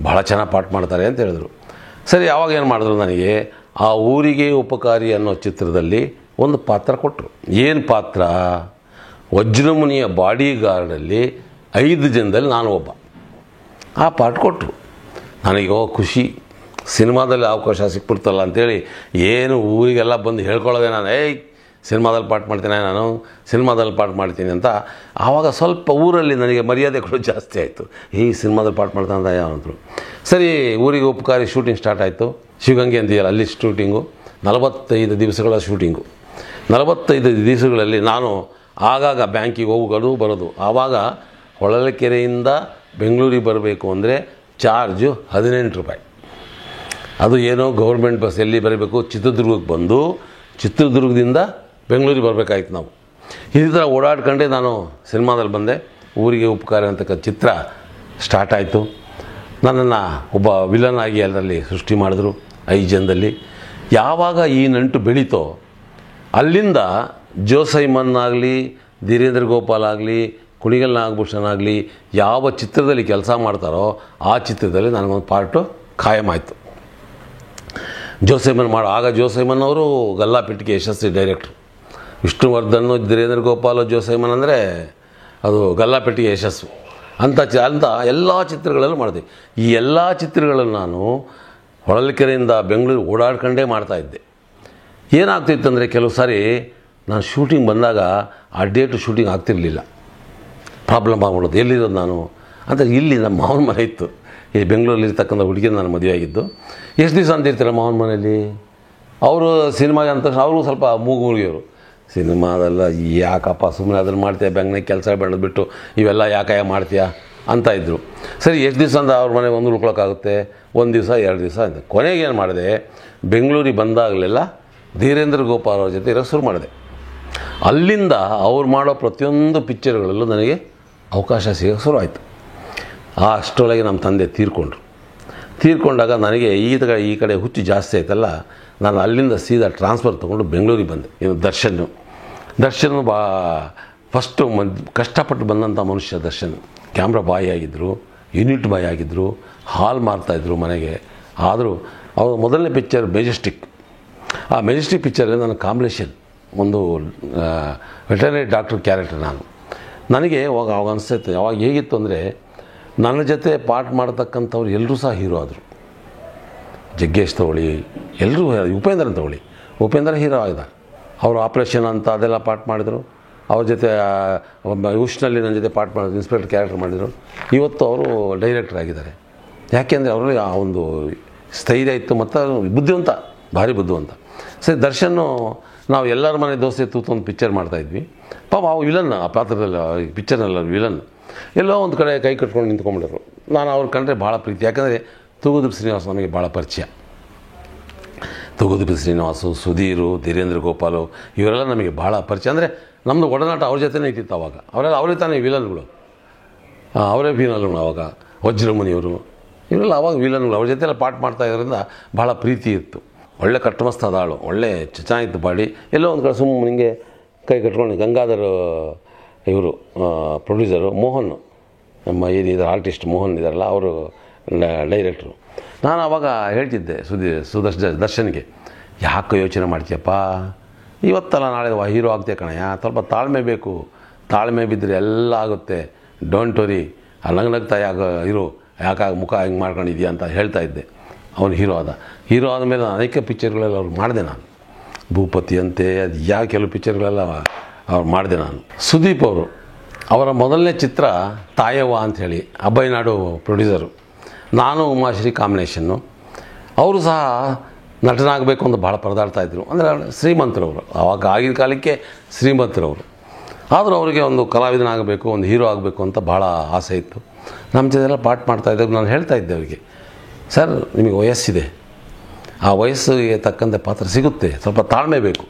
ಭಾಳ ಚೆನ್ನಾಗಿ ಪಾಠ ಮಾಡ್ತಾರೆ ಅಂತ ಹೇಳಿದ್ರು. ಸರಿ, ಆವಾಗ ಏನು ಮಾಡಿದ್ರು, ನನಗೆ ಆ ಊರಿಗೆ ಉಪಕಾರಿ ಅನ್ನೋ ಚಿತ್ರದಲ್ಲಿ ಒಂದು ಪಾತ್ರ ಕೊಟ್ಟರು. ಏನು ಪಾತ್ರ, ವಜ್ರಮುನಿಯ ಬಾಡಿ ಗಾರ್ಡಲ್ಲಿ 5 ಜನದಲ್ಲಿ ನಾನು ಒಬ್ಬ. ಆ ಪಾಠ ಕೊಟ್ಟರು. ನನಗೆ ಖುಷಿ, ಸಿನಿಮಾದಲ್ಲಿ ಅವಕಾಶ ಸಿಕ್ಬಿಡ್ತಲ್ಲ ಅಂಥೇಳಿ ಏನು ಊರಿಗೆಲ್ಲ ಬಂದು ಹೇಳ್ಕೊಳ್ಳೋದೆ ನಾನು, ಸಿನಿಮಾದಲ್ಲಿ ಪಾಠ ಮಾಡ್ತೀನಿ ಅಂತ. ಆವಾಗ ಸ್ವಲ್ಪ ಊರಲ್ಲಿ ನನಗೆ ಮರ್ಯಾದೆಗಳು ಜಾಸ್ತಿ ಆಯಿತು. ಸಿನಿಮಾದಲ್ಲಿ ಪಾಠ ಮಾಡ್ತಾನೆ ಅಂತ ಯಾವಂತರು. ಸರಿ, ಊರಿಗೆ ಉಪಕಾರಿ ಶೂಟಿಂಗ್ ಸ್ಟಾರ್ಟ್ ಆಯಿತು. ಶಿವಗಂಗೆ ಅಂತೀಯಲ್ಲ ಅಲ್ಲಿ ಶೂಟಿಂಗು. 45 ದಿವಸಗಳ ಶೂಟಿಂಗು. 45 ದಿವಸಗಳಲ್ಲಿ ನಾನು ಆಗಾಗ ಬ್ಯಾಂಕಿಗೆ ಹೋಗೋದು ಬರೋದು. ಆವಾಗ ಹೊಳಲ್ಕೆರೆಯಿಂದ ಬೆಂಗಳೂರಿಗೆ ಬರಬೇಕು ಅಂದರೆ ಚಾರ್ಜು 18 ರೂಪಾಯಿ. ಅದು ಏನೋ ಗೌರ್ಮೆಂಟ್ ಬಸ್. ಎಲ್ಲಿ ಬರಬೇಕು? ಚಿತ್ರದುರ್ಗಕ್ಕೆ ಬಂದು ಚಿತ್ರದುರ್ಗದಿಂದ ಬೆಂಗಳೂರಿಗೆ ಬರಬೇಕಾಯ್ತು ನಾವು. ಈ ಥರ ಓಡಾಡ್ಕೊಂಡೆ ನಾನು ಸಿನಿಮಾದಲ್ಲಿ ಬಂದೆ. ಊರಿಗೆ ಉಪಕಾರ ಅಂತಕ್ಕ ಚಿತ್ರ ಸ್ಟಾರ್ಟ್ ಆಯಿತು. ನನ್ನನ್ನು ಒಬ್ಬ ವಿಲನ್ ಆಗಿ ಅದರಲ್ಲಿ ಸೃಷ್ಟಿ ಮಾಡಿದ್ರು 5 ಜನದಲ್ಲಿ. ಯಾವಾಗ ಈ ನಂಟು ಬೆಳೀತೋ ಅಲ್ಲಿಂದ ಜೋಸೈಮನ್ ಆಗಲಿ, ಧೀರೇಂದ್ರ ಗೋಪಾಲ್ ಆಗಲಿ, ಕುಣಿಗಲ್ ನಾಗಭೂಷಣ್ ಆಗಲಿ ಯಾವ ಚಿತ್ರದಲ್ಲಿ ಕೆಲಸ ಮಾಡ್ತಾರೋ ಆ ಚಿತ್ರದಲ್ಲಿ ನನಗೊಂದು ಪಾರ್ಟು ಖಾಯಮಾಯಿತು. ಆಗ ಜೋಸೈಮನ್ ಅವರು ಗಲ್ಲಾಪೆಟ್ಟಿಗೆ ಯಶಸ್ವಿ ಡೈರೆಕ್ಟ್ರು. ವಿಷ್ಣುವರ್ಧನ್, ಧೀರೇಂದ್ರ ಗೋಪಾಲ್, ಜೋಸೈಮನ್ ಅಂದರೆ ಅದು ಗಲ್ಲಾಪೆಟ್ಟಿಗೆ ಯಶಸ್ಸು ಅಂತ ಎಲ್ಲ ಚಿತ್ರಗಳಲ್ಲೂ ಮಾಡಿದೆ. ಈ ಎಲ್ಲ ಚಿತ್ರಗಳನ್ನು ನಾನು ಹೊಳಲ್ಕೆರೆಯಿಂದ ಬೆಂಗಳೂರು ಓಡಾಡ್ಕೊಂಡೇ ಮಾಡ್ತಾಯಿದ್ದೆ. ಏನಾಗ್ತಿತ್ತು ಅಂದರೆ ಕೆಲವು ಸಾರಿ ನಾನು ಶೂಟಿಂಗ್ ಬಂದಾಗ ಆ ಡೇಟು ಶೂಟಿಂಗ್ ಆಗ್ತಿರಲಿಲ್ಲ. ಪ್ರಾಬ್ಲಮ್ ಆಗ್ಬಿಡೋದು. ಎಲ್ಲಿರೋದು ನಾನು ಅಂತ. ಇಲ್ಲಿ ನಮ್ಮ ಮಾವನ ಮನೆ ಇತ್ತು. ಈ ಬೆಂಗಳೂರಲ್ಲಿ ಇರ್ತಕ್ಕಂಥ ಹುಡುಗಿನ ನಾನು ಮದುವೆ ಆಗಿದ್ದು. ಎಷ್ಟು ದಿವಸ ಅಂತ ಇರ್ತೀರ ಮಾವನ ಮನೆಯಲ್ಲಿ? ಅವರು ಸಿನಿಮಾಗೆ ಅಂತ ಅವರು ಸ್ವಲ್ಪ ಮೂಗುಳಿಯೋರು. ಸಿನಿಮಾದೆಲ್ಲ ಯಾಕಪ್ಪ ಸುಮ್ಮನೆ ಅದನ್ನು ಮಾಡ್ತೀಯ, ಬ್ಯಾಂಕ್ನಾಗ ಕೆಲಸ ಬೆಳೆದ್ಬಿಟ್ಟು ಇವೆಲ್ಲ ಯಾಕೆ ಮಾಡ್ತೀಯಾ ಅಂತ ಇದ್ದರು. ಸರಿ, ಎಷ್ಟು ದಿವಸ ಅಂತ ಅವ್ರ ಮನೆಗೆ ಒಂದು ಉಳ್ಕೊಳಕ್ಕಾಗುತ್ತೆ? 1 ದಿವಸ 2 ದಿವಸ ಅಂತ. ಕೊನೆಗೆ ಏನು ಮಾಡಿದೆ, ಬೆಂಗಳೂರಿಗೆ ಬಂದಾಗಲೆಲ್ಲ ಧೀರೇಂದ್ರ ಗೋಪಾಲ್ ಅವ್ರ ಜೊತೆ ಇರೋಕ್ಕೆ ಶುರು ಮಾಡಿದೆ. ಅಲ್ಲಿಂದ ಅವ್ರು ಮಾಡೋ ಪ್ರತಿಯೊಂದು ಪಿಕ್ಚರ್ಗಳಲ್ಲೂ ನನಗೆ ಅವಕಾಶ ಸಿಗೋಕ್ಕೆ ಶುರು ಆಯಿತು. ಅಷ್ಟರೊಳಗೆ ನಮ್ಮ ತಂದೆ ತೀರ್ಕೊಂಡಾಗ ನನಗೆ ಈ ಕಡೆ ಹುಚ್ಚು ಜಾಸ್ತಿ ಆಯ್ತಲ್ಲ. ನಾನು ಅಲ್ಲಿಂದ ಸೀದಾ ಟ್ರಾನ್ಸ್ಫರ್ ತೊಗೊಂಡು ಬೆಂಗಳೂರಿಗೆ ಬಂದೆ. ಇನ್ನು ದರ್ಶನ್ ಫಸ್ಟು ಕಷ್ಟಪಟ್ಟು ಬಂದಂಥ ಮನುಷ್ಯ ದರ್ಶನ್. ಕ್ಯಾಮ್ರಾ ಬಾಯ್ ಆಗಿದ್ದರು, ಯೂನಿಟ್ ಬಾಯ್ ಆಗಿದ್ದರು, ಹಾಲ್ ಮಾರ್ತಾಯಿದ್ರು ಮನೆಗೆ. ಆದರೂ ಅವ್ರ ಮೊದಲನೇ ಪಿಕ್ಚರ್ ಮೆಜೆಸ್ಟಿಕ್. ಆ ಮೆಜೆಸ್ಟಿಕ್ ಪಿಕ್ಚರಲ್ಲಿ ನನ್ನ ಕಾಂಬಿನೇಷನ್ ಒಂದು ವೆಟರ್ನರಿ ಡಾಕ್ಟರ್ ಕ್ಯಾರೆಕ್ಟರ್ ನಾನು. ನನಗೆ ಅವಾಗ ಅನಿಸ್ತೈತೆ, ಅವಾಗ ಹೇಗಿತ್ತು ಅಂದರೆ ನನ್ನ ಜೊತೆ ಪಾಠ ಮಾಡ್ತಕ್ಕಂಥವ್ರು ಎಲ್ಲರೂ ಸಹ ಹೀರೋ ಆದರು. ಜಗ್ಗೇಶ್ ತಗೊಳ್ಳಿ, ಎಲ್ಲರೂ, ಉಪೇಂದ್ರ ತಗೊಳ್ಳಿ, ಉಪೇಂದ್ರ ಹೀರೋ ಆದ. ಅವರು ಆಪ್ರೇಷನ್ ಅಂತ ಅದೆಲ್ಲ ಪಾಠ ಮಾಡಿದರು. ಅವ್ರ ಜೊತೆ ಯೂಶ್ನಲ್ಲಿ ನನ್ನ ಜೊತೆ ಪಾಠ ಮಾಡಿದ್ರು, ಇನ್ಸ್ಪೆಕ್ಟರ್ ಕ್ಯಾರೆಕ್ಟರ್ ಮಾಡಿದರು. ಇವತ್ತು ಅವರು ಡೈರೆಕ್ಟರ್ ಆಗಿದ್ದಾರೆ. ಯಾಕೆಂದರೆ ಅವರು ಆ ಒಂದು ಸ್ಥೈರ್ಯ ಇತ್ತು ಮತ್ತು ಬುದ್ಧಿವಂತ, ಭಾರಿ ಬುದ್ಧಿವಂತ. ಸರಿ, ದರ್ಶನ್ನು ನಾವು ಎಲ್ಲರ ಮನೆ ದೋಸೆ ತೂತು ಒಂದು ಪಿಕ್ಚರ್ ಮಾಡ್ತಾಯಿದ್ವಿ. ಪಾಪ ಅವು ವಿಲನ್, ಆ ಪಾತ್ರದಲ್ಲಿ ಪಿಕ್ಚರ್ನಲ್ಲಿ ವಿಲನ್ ಎಲ್ಲೋ ಒಂದು ಕಡೆ ಕೈ ಕಟ್ಕೊಂಡು ನಿಂತ್ಕೊಂಡ್ಬಿಟ್ಟರು. ನಾನು ಅವ್ರು ಕಂಡ್ರೆ ಭಾಳ ಪ್ರೀತಿ. ಯಾಕಂದರೆ ತೂಗುದೀಪ್ ಶ್ರೀನಿವಾಸ್ ನಮಗೆ ಭಾಳ ಪರಿಚಯ. ತೂಗುದೀಪ್ ಶ್ರೀನಿವಾಸು, ಸುಧೀರು, ಧೀರೇಂದ್ರ ಗೋಪಾಲು ಇವರೆಲ್ಲ ನಮಗೆ ಭಾಳ ಪರಿಚಯ. ಅಂದರೆ ನಮ್ಮದು ಒಡನಾಟ ಅವ್ರ ಜೊತೆನೇ ಇಟ್ಟಿತ್ತು. ಅವಾಗ ಅವರೇ ತಾನೇ ವಿಲನ್ಗಳು, ಅವರೇ ವಿಲನ್ಗಳು. ಅವಾಗ ವಜ್ರಮುನಿಯವರು ಇವರೆಲ್ಲ ಅವಾಗ ವಿಲನ್ಗಳು. ಅವ್ರ ಜೊತೆಲ್ಲ ಪಾಠ ಮಾಡ್ತಾ ಇರೋದ್ರಿಂದ ಭಾಳ ಪ್ರೀತಿ ಇತ್ತು. ಒಳ್ಳೆ ಕಟ್ಟಮಸ್ತಾದ ಆಳು, ಒಳ್ಳೆ ಚೆನ್ನಾಗಿತ್ತು ಬಾಡಿ. ಎಲ್ಲೋ ಒಂದು ಕಡೆ ಸುಮ್ಮನೆ ಹಿಂಗೆ ಕೈ ಕಟ್ಕೊಂಡು ಗಂಗಾಧರ್ ಇವರು ಪ್ರೊಡ್ಯೂಸರು, ಮೋಹನ್, ನಮ್ಮ ಏನಿದ್ದಾರೆ ಆರ್ಟಿಸ್ಟ್ ಮೋಹನ್ ಇದ್ದಾರಲ್ಲ, ಅವರು ಡೈರೆಕ್ಟ್ರು. ನಾನು ಆವಾಗ ಹೇಳ್ತಿದ್ದೆ ದರ್ಶನ್ಗೆ, ಯಾಕೆ ಯೋಚನೆ ಮಾಡ್ತೀಯಪ್ಪ, ಇವತ್ತಲ್ಲ ನಾಳೆ ಹೀರೋ ಆಗ್ತೀಯ ಕಣಯ್ಯ, ಸ್ವಲ್ಪ ತಾಳ್ಮೆ ಬೇಕು. ತಾಳ್ಮೆ ಬಿದ್ದರೆ ಎಲ್ಲ ಆಗುತ್ತೆ. ಡೋಂಟ್ ವರಿ, ನಗ್ನಗ್ತಾ ಇರು, ಯಾಕಾಗ ಮುಖ ಹಿಂಗೆ ಮಾಡ್ಕೊಂಡಿದ್ಯಾ ಅಂತ ಹೇಳ್ತಾ ಇದ್ದೆ. ಅವನು ಹೀರೋ ಆದಮೇಲೆ ಅನೇಕ ಪಿಕ್ಚರ್ಗಳೆಲ್ಲ ಅವ್ರು ಮಾಡಿದೆ ನಾನು. ಭೂಪತಿ ಅಂತೆ, ಅದು ಕೆಲವು ಪಿಕ್ಚರ್ಗಳೆಲ್ಲ ಅವ್ರು ಮಾಡಿದೆ ನಾನು. ಸುದೀಪ್ ಅವರ ಮೊದಲನೇ ಚಿತ್ರ ತಾಯವ್ವ ಅಂಥೇಳಿ, ಅಬ್ಬಯ್ಯನಾಡು ಪ್ರೊಡ್ಯೂಸರು. ನಾನು ಉಮಾಶ್ರೀ ಕಾಂಬಿನೇಷನ್ನು. ಅವರು ಸಹ ನಟನಾಗಬೇಕು ಅಂತ ಭಾಳ ಪರದಾಡ್ತಾಯಿದ್ರು. ಅಂದರೆ ಶ್ರೀಮಂತರವರು, ಆವಾಗ ಆಗಿನ ಕಾಲಕ್ಕೆ ಶ್ರೀಮಂತರವರು. ಆದರೂ ಅವರಿಗೆ ಒಂದು ಕಲಾವಿದನಾಗಬೇಕು, ಒಂದು ಹೀರೋ ಆಗಬೇಕು ಅಂತ ಭಾಳ ಆಸೆ ಇತ್ತು. ನಮ್ಮ ಜೊತೆಲ್ಲ ಪಾಠ ಮಾಡ್ತಾಯಿದ್ದಾಗ ನಾನು ಹೇಳ್ತಾ ಇದ್ದೆ ಅವರಿಗೆ, ಸರ್ ನಿಮಗೆ ವಯಸ್ಸಿದೆ, ಆ ವಯಸ್ಸಿಗೆ ತಕ್ಕಂತೆ ಪಾತ್ರ ಸಿಗುತ್ತೆ, ಸ್ವಲ್ಪ ತಾಳ್ಮೆ ಬೇಕು.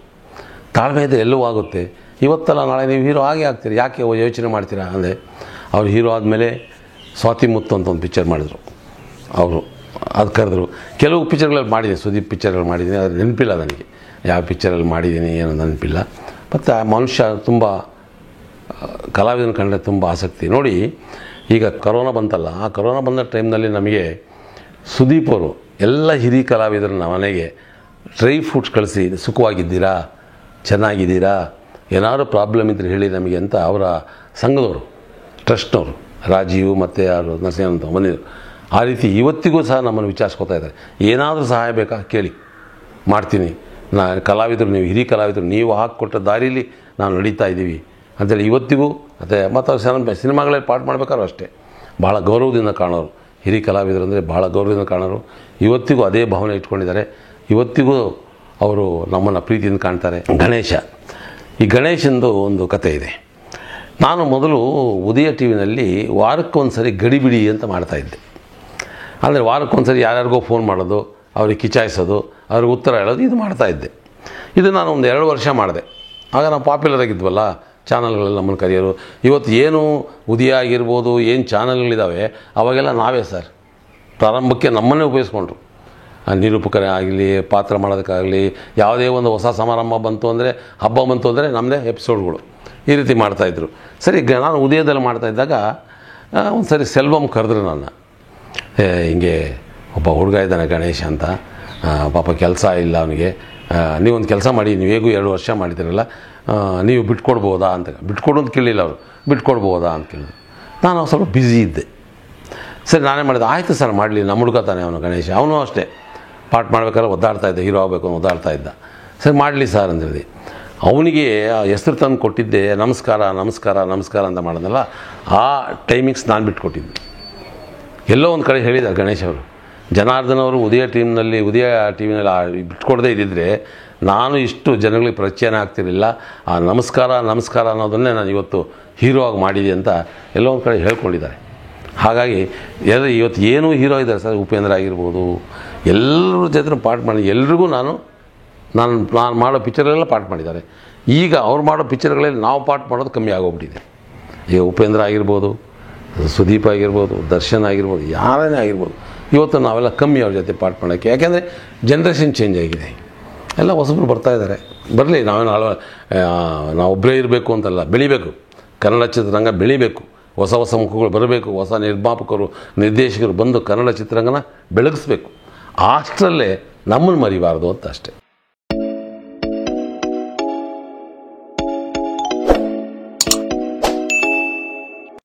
ತಾಳ್ಮೆ ಇದ್ದರೆ ಎಲ್ಲವೂ ಆಗುತ್ತೆ. ಇವತ್ತಲ್ಲ ನಾಳೆ ನೀವು ಹೀರೋ ಆಗೇ ಆಗ್ತೀರಿ, ಯಾಕೆ ಯೋಚನೆ ಮಾಡ್ತೀರಾ ಅಂದರೆ. ಅವ್ರು ಹೀರೋ ಆದಮೇಲೆ ಸ್ವಾತಿ ಮುತ್ತು ಅಂತ ಒಂದು ಪಿಕ್ಚರ್ ಮಾಡಿದ್ರು ಅವರು. ಅದು ಕರೆದ್ರು. ಕೆಲವು ಪಿಕ್ಚರ್ಗಳಲ್ಲಿ ಮಾಡಿದ್ದೀನಿ, ಸುದೀಪ್ ಪಿಕ್ಚರ್ಗಳು ಮಾಡಿದ್ದೀನಿ. ಅದು ನೆನಪಿಲ್ಲ ನನಗೆ ಯಾವ ಪಿಕ್ಚರಲ್ಲಿ ಮಾಡಿದ್ದೀನಿ ಏನೋ ನೆನಪಿಲ್ಲ. ಮತ್ತು ಆ ಮನುಷ್ಯ ತುಂಬ ಕಲಾವಿದನ ಕಂಡ್ರೆ ತುಂಬ ಆಸಕ್ತಿ. ನೋಡಿ, ಈಗ ಕೊರೋನಾ ಬಂತಲ್ಲ, ಆ ಕೊರೋನಾ ಬಂದ ಟೈಮ್ನಲ್ಲಿ ನಮಗೆ ಸುದೀಪ್ ಅವರು ಎಲ್ಲ ಹಿರಿಯ ಕಲಾವಿದರನ್ನ ಮನೆಗೆ ಡ್ರೈ ಫ್ರೂಟ್ಸ್ ಕಳಿಸಿ, ಸುಖವಾಗಿದ್ದೀರಾ, ಚೆನ್ನಾಗಿದ್ದೀರಾ, ಏನಾದರೂ ಪ್ರಾಬ್ಲಮ್ ಇದ್ದರೆ ಹೇಳಿ ನಮಗೆ ಅಂತ ಅವರ ಸಂಘದವರು, ಟ್ರಸ್ಟ್ನವರು, ರಾಜೀವ್ ಮತ್ತು ಯಾರು ನರಸಿಂಹ ಅಂತ ಬಂದಿದ್ದರು. ಆ ರೀತಿ ಇವತ್ತಿಗೂ ಸಹ ನಮ್ಮನ್ನು ವಿಚಾರಿಸ್ಕೊತಾ ಇದ್ದಾರೆ. ಏನಾದರೂ ಸಹಾಯ ಬೇಕಾ ಕೇಳಿ, ಮಾಡ್ತೀನಿ. ಕಲಾವಿದರು, ನೀವು ಹಿರಿಯ ಕಲಾವಿದರು, ನೀವು ಹಾಕಿಕೊಟ್ಟ ದಾರಿಲಿ ನಾವು ನಡೀತಾ ಇದ್ದೀವಿ ಅಂತೇಳಿ ಇವತ್ತಿಗೂ. ಮತ್ತು ಸಿನಿಮಾಗಳಲ್ಲಿ ಪಾಠ ಮಾಡಬೇಕಾದ್ರೂ ಅಷ್ಟೇ ಭಾಳ ಗೌರವದಿಂದ ಕಾಣೋರು. ಹಿರಿಯ ಕಲಾವಿದರು ಅಂದರೆ ಭಾಳ ಗೌರವದಿಂದ ಕಾಣೋರು. ಇವತ್ತಿಗೂ ಅದೇ ಭಾವನೆ ಇಟ್ಕೊಂಡಿದ್ದಾರೆ. ಇವತ್ತಿಗೂ ಅವರು ನಮ್ಮನ್ನು ಪ್ರೀತಿಯಿಂದ ಕಾಣ್ತಾರೆ. ಗಣೇಶ, ಈ ಗಣೇಶಂದು ಒಂದು ಕತೆ ಇದೆ. ನಾನು ಮೊದಲು ಉದಯ ಟಿ ವಿನಲ್ಲಿ ವಾರಕ್ಕೊಂದು ಸರಿ ಗಡಿಬಿಡಿ ಅಂತ ಮಾಡ್ತಾಯಿದ್ದೆ. ಅಂದರೆ ವಾರಕ್ಕೊಂದು ಸರಿ ಯಾರ್ಯಾರಿಗೋ ಫೋನ್ ಮಾಡೋದು, ಅವ್ರಿಗೆ ಕಿಚಾಯಿಸೋದು, ಅವ್ರಿಗೆ ಉತ್ತರ ಹೇಳೋದು, ಇದು ಮಾಡ್ತಾಯಿದ್ದೆ. ಇದು ನಾನು ಒಂದು 2 ವರ್ಷ ಮಾಡಿದೆ. ಆಗ ನಾವು ಪಾಪ್ಯುಲರ್ ಆಗಿದ್ವಲ್ಲ, ಚಾನಲ್ಗಳೆಲ್ಲ ನಮ್ಮನ್ನು ಕರೆಯೋರು. ಇವತ್ತು ಏನು ಉದಯ ಆಗಿರ್ಬೋದು, ಏನು ಚಾನಲ್ಗಳಿದ್ದಾವೆ, ಅವಾಗೆಲ್ಲ ನಾವೇ ಸರ್ ಪ್ರಾರಂಭಕ್ಕೆ ನಮ್ಮನ್ನೇ ಉಪಯೋಗಿಸ್ಕೊಂಡ್ರು. ನಿರೂಪಕರೇ ಆಗಲಿ, ಪಾತ್ರ ಮಾಡೋದಕ್ಕಾಗಲಿ, ಯಾವುದೇ ಒಂದು ಹೊಸ ಸಮಾರಂಭ ಬಂತು ಅಂದರೆ, ಹಬ್ಬ ಬಂತು ಅಂದರೆ ನಮ್ಮದೇ ಎಪಿಸೋಡ್ಗಳು ಈ ರೀತಿ ಮಾಡ್ತಾಯಿದ್ರು. ಸರಿ, ನಾನು ಉದಯದಲ್ಲಿ ಮಾಡ್ತಾಯಿದ್ದಾಗ ಒಂದು ಸರಿ ಸೆಲ್ವಮ್ ಕರೆದ್ರು ನನ್ನ. ಹಿಂಗೆ ಒಬ್ಬ ಹುಡುಗ ಇದ್ದಾನೆ ಗಣೇಶ ಅಂತ, ಪಾಪ ಕೆಲಸ ಇಲ್ಲ ಅವನಿಗೆ, ನೀವೊಂದು ಕೆಲಸ ಮಾಡಿ, ನೀವು ಹೇಗೂ 2 ವರ್ಷ ಮಾಡಿದ್ದೀರಲ್ಲ, ನೀವು ಬಿಟ್ಕೊಡ್ಬೋದಾ ಅಂತ. ಬಿಟ್ಕೊಡು ಅಂತ ಕೇಳಿಲ್ಲ ಅವರು, ಬಿಟ್ಕೊಡ್ಬೋದಾ ಅಂತ ಕೇಳಿದ್ರು. ನಾನು ಸ್ವಲ್ಪ ಬ್ಯುಸಿ ಇದ್ದೆ. ಸರಿ, ನಾನೇ ಮಾಡಿದೆ. ಆಯಿತು ಸರ್, ಮಾಡಲಿ, ನಮ್ಮ ಹುಡುಗ ತಾನೆ ಅವನು ಗಣೇಶ, ಅವನು ಅಷ್ಟೇ ಪಾಠ ಮಾಡ್ಬೇಕಾದ್ರೆ ಒದ್ದಾಡ್ತಾ ಇದ್ದ, ಹೀರೋ ಆಗಬೇಕು ಅಂತ ಒದ್ದಾಡ್ತಾ ಇದ್ದ. ಸರಿ ಮಾಡಲಿ ಸರ್ ಅಂತ ಹೇಳಿದೆ. ಅವನಿಗೆ ಹೆಸರು ತಂದು ಕೊಟ್ಟಿದ್ದೆ, ನಮಸ್ಕಾರ ನಮಸ್ಕಾರ ನಮಸ್ಕಾರ ಅಂತ ಮಾಡಿದ್ನಲ್ಲ, ಆ ಟೈಮಿಂಗ್ಸ್ ನಾನು ಬಿಟ್ಕೊಟ್ಟಿದ್ದೆ. ಎಲ್ಲೋ ಒಂದು ಕಡೆ ಹೇಳಿದ್ದಾರೆ ಗಣೇಶ್ ಅವರು, ಜನಾರ್ದನ್ ಅವರು ಉದಯ ಟಿ ವಿನಲ್ಲಿ ಬಿಟ್ಕೊಡದೇ ಇದ್ದಿದ್ದರೆ ನಾನು ಇಷ್ಟು ಜನಗಳಿಗೆ ಪರಿಚಯನೇ ಆಗ್ತಿರಲಿಲ್ಲ. ಆ ನಮಸ್ಕಾರ ನಮಸ್ಕಾರ ಅನ್ನೋದನ್ನೇ ನಾನು ಇವತ್ತು ಹೀರೋ ಆಗಿ ಮಾಡಿದೆ ಅಂತ ಎಲ್ಲೋ ಒಂದು ಕಡೆ ಹೇಳ್ಕೊಂಡಿದ್ದಾರೆ. ಹಾಗಾಗಿ ಇವತ್ತು ಏನೂ ಹೀರೋ ಇದ್ದಾರೆ ಸರ್, ಉಪೇಂದ್ರ ಆಗಿರ್ಬೋದು, ಎಲ್ಲರ ಜೊತೆ ಪಾಠ ಮಾಡಿ, ಎಲ್ರಿಗೂ ನಾನು ಮಾಡೋ ಪಿಕ್ಚರ್ಗಳೆಲ್ಲ ಪಾಠ ಮಾಡಿದ್ದಾರೆ. ಈಗ ಅವ್ರು ಮಾಡೋ ಪಿಕ್ಚರ್ಗಳಲ್ಲಿ ನಾವು ಪಾಠ ಮಾಡೋದು ಕಮ್ಮಿ ಆಗೋಗ್ಬಿಟ್ಟಿದೆ. ಈಗ ಉಪೇಂದ್ರ ಆಗಿರ್ಬೋದು, ಸುದೀಪ್ ಆಗಿರ್ಬೋದು, ದರ್ಶನ್ ಆಗಿರ್ಬೋದು, ಯಾರೇ ಆಗಿರ್ಬೋದು, ಇವತ್ತು ನಾವೆಲ್ಲ ಕಮ್ಮಿ ಅವ್ರ ಜೊತೆ ಪಾಠ ಮಾಡೋಕ್ಕೆ. ಯಾಕೆಂದರೆ ಜನ್ರೇಷನ್ ಚೇಂಜ್ ಆಗಿದೆ, ಎಲ್ಲ ಹೊಸಬ್ರು ಬರ್ತಾಯಿದ್ದಾರೆ. ಬರಲಿ, ನಾವೊಬ್ಬರೇ ಇರಬೇಕು ಅಂತಲ್ಲ, ಬೆಳಿಬೇಕು. ಕನ್ನಡ ಚಿತ್ರರಂಗ ಬೆಳಿಬೇಕು, ಹೊಸ ಹೊಸ ಮುಖಗಳು ಬರಬೇಕು, ಹೊಸ ನಿರ್ಮಾಪಕರು ನಿರ್ದೇಶಕರು ಬಂದು ಕನ್ನಡ ಚಿತ್ರರಂಗನ ಬೆಳಗಿಸ್ಬೇಕು. ಅಷ್ಟರಲ್ಲೇ ನಮ್ಮನ್ನು ಮರಿಬಾರ್ದು ಅಂತ ಅಷ್ಟೇ.